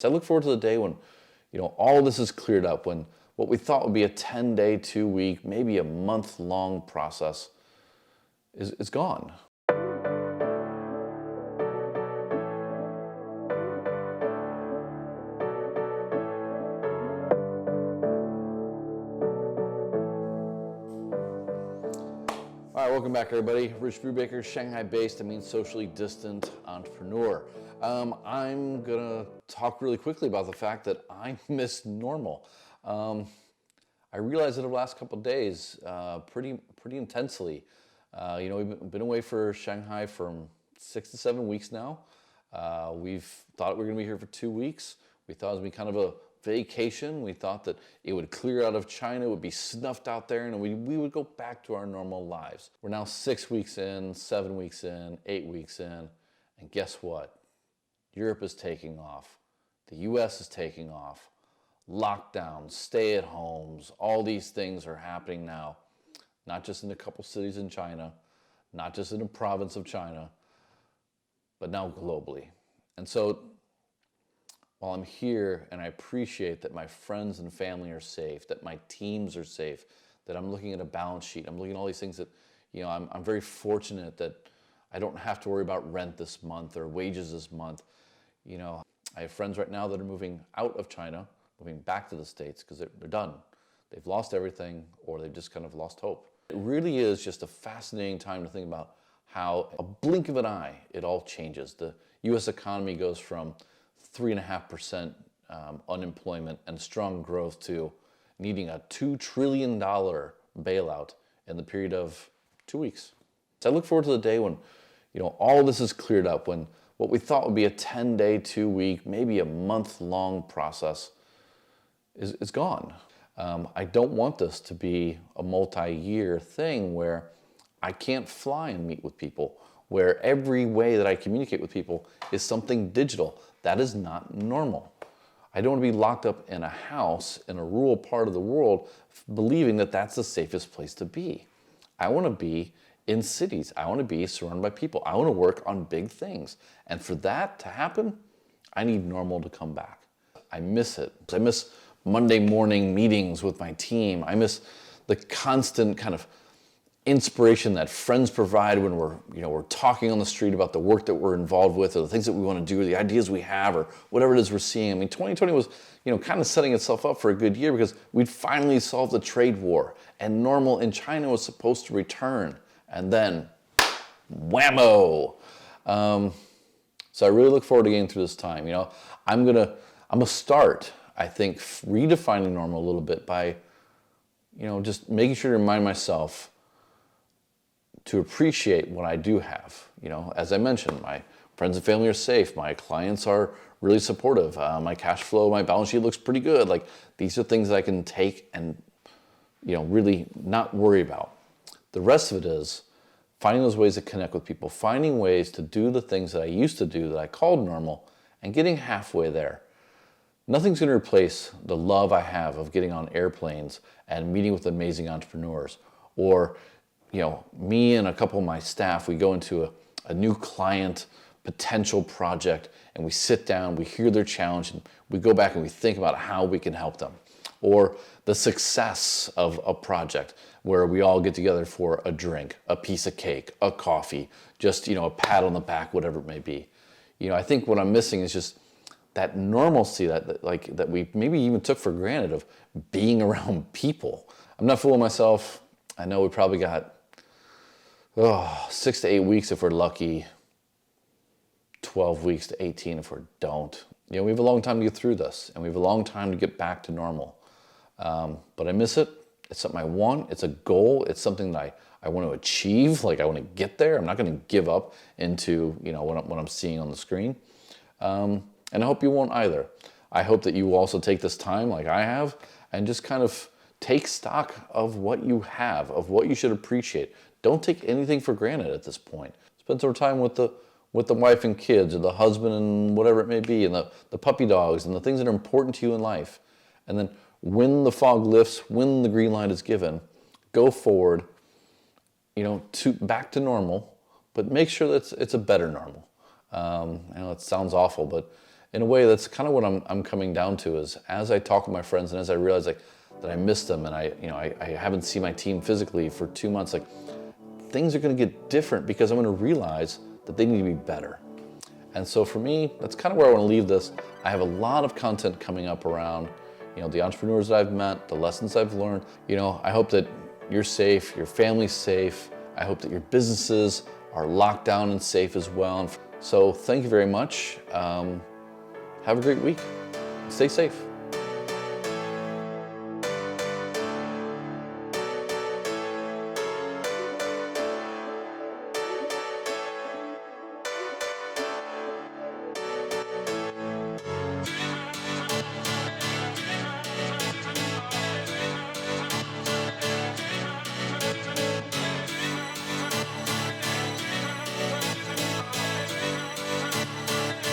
So I look forward to the day when, all this is cleared up, when what we thought would be a 10-day, 2-week, maybe a month-long process is gone. All right, welcome back, everybody. Rich Brubaker, Shanghai-based, socially distant entrepreneur. I'm gonna talk really quickly about the fact that I miss normal. I realized it over the last couple of days, pretty intensely. We've been away for Shanghai for 6 to 7 weeks now. We've thought we were gonna be here for 2 weeks. We thought it was gonna be kind of a vacation. We thought that it would clear out of China, it would be snuffed out there, and we would go back to our normal lives. We're now 6 weeks in, 7 weeks in, 8 weeks in, and guess what? Europe is taking off. The US is taking off. Lockdowns, stay-at-homes, all these things are happening now, not just in a couple cities in China, not just in a province of China, but now globally. And so while I'm here and I appreciate that my friends and family are safe, that my teams are safe, that I'm looking at a balance sheet, I'm looking at all these things that, I'm very fortunate that I don't have to worry about rent this month or wages this month. I have friends right now that are moving out of China, moving back to the States because they're done. They've lost everything, or they've just kind of lost hope. It really is just a fascinating time to think about how a blink of an eye, it all changes. The US economy goes from 3.5% unemployment and strong growth to needing a $2 trillion bailout in the period of 2 weeks. So I look forward to the day when, all this is cleared up, when what we thought would be a 10-day, 2-week, maybe a month-long process is gone. I don't want this to be a multi-year thing where I can't fly and meet with people, where every way that I communicate with people is something digital. That is not normal. I don't want to be locked up in a house in a rural part of the world believing that that's the safest place to be. I want to be in cities. I want to be surrounded by people. I want to work on big things. And for that to happen, I need normal to come back. I miss it. I miss Monday morning meetings with my team. I miss the constant kind of inspiration that friends provide when we're talking on the street about the work that we're involved with, or the things that we want to do, or the ideas we have, or whatever it is we're seeing. 2020 was, kind of setting itself up for a good year because we'd finally solved the trade war, and normal in China was supposed to return, and then, whammo! So I really look forward to getting through this time. I'm gonna start, I think, redefining normal a little bit by, just making sure to remind myself to appreciate what I do have. As I mentioned, my friends and family are safe. My clients are really supportive. My cash flow, my balance sheet looks pretty good. Like, these are things that I can take and, really not worry about. The rest of it is finding those ways to connect with people, finding ways to do the things that I used to do that I called normal, and getting halfway there. Nothing's going to replace the love I have of getting on airplanes and meeting with amazing entrepreneurs, or me and a couple of my staff, we go into a new client potential project and we sit down, we hear their challenge, and we go back and we think about how we can help them. Or the success of a project where we all get together for a drink, a piece of cake, a coffee, just, a pat on the back, whatever it may be. I think what I'm missing is just that normalcy that we maybe even took for granted of being around people. I'm not fooling myself. I know we probably got 6 to 8 weeks if we're lucky, 12 weeks to 18 if we don't. We have a long time to get through this, and we have a long time to get back to normal. But I miss it. It's something I want. It's a goal. It's something that I want to achieve. Like, I want to get there. I'm not going to give up into what I'm seeing on the screen. And I hope you won't either. I hope that you will also take this time, like I have, and just kind of take stock of what you have, of what you should appreciate. Don't take anything for granted at this point. Spend some time with the wife and kids, or the husband and whatever it may be, and the puppy dogs, and the things that are important to you in life. And then when the fog lifts, when the green light is given, go forward, back to normal, but make sure that it's a better normal. I know it sounds awful, but in a way, that's kind of what I'm coming down to, is as I talk with my friends and as I realize like that I miss them and I haven't seen my team physically for 2 months, like things are going to get different because I'm going to realize that they need to be better. And so for me, that's kind of where I want to leave this. I have a lot of content coming up around, the entrepreneurs that I've met, the lessons I've learned. I hope that you're safe, your family's safe. I hope that your businesses are locked down and safe as well. So thank you very much. Have a great week. Stay safe.